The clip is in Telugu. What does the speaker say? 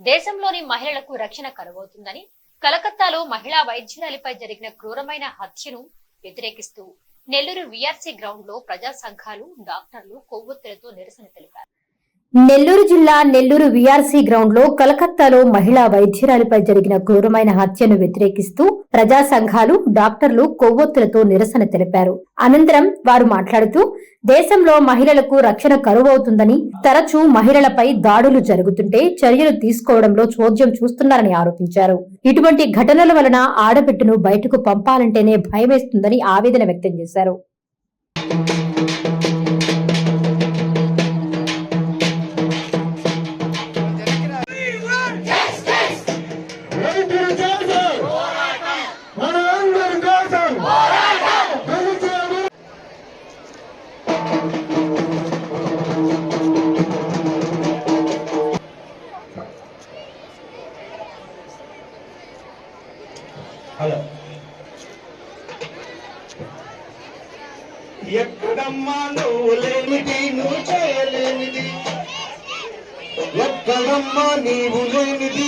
దేశంలోని మహిళలకు రక్షణ కరువవుతుందని కలకత్తాలో మహిళా వైద్యురాలిపై జరిగిన క్రూరమైన హత్యను వ్యతిరేకిస్తూ నెల్లూరు వీఆర్సీ గ్రౌండ్ లో ప్రజా సంఘాలు, డాక్టర్లు కొవ్వొత్తులతో నిరసన తెలిపారు. నెల్లూరు జిల్లా నెల్లూరు వీఆర్సీ గ్రౌండ్ లో కలకత్తాలో మహిళా వైద్యురాలిపై జరిగిన క్రూరమైన హత్యను వ్యతిరేకిస్తూ ప్రజా సంఘాలు, డాక్టర్లు కొవ్వొత్తులతో నిరసన తెలిపారు. అనంతరం వారు మాట్లాడుతూ దేశంలో మహిళలకు రక్షణ కరువవుతుందని, తరచూ మహిళలపై దాడులు జరుగుతుంటే చర్యలు తీసుకోవడంలో చోద్యం చూస్తున్నారని ఆరోపించారు. ఇటువంటి ఘటనల వలన ఆడబిడ్డను బయటకు పంపాలంటేనే భయమేస్తుందని ఆవేదన వ్యక్తం చేశారు. ఎక్కడమ్మా నువ్వు లేనిది, నువ్వు చేయలేనిది, ఎక్కడమ్మా నీవు లేనిది.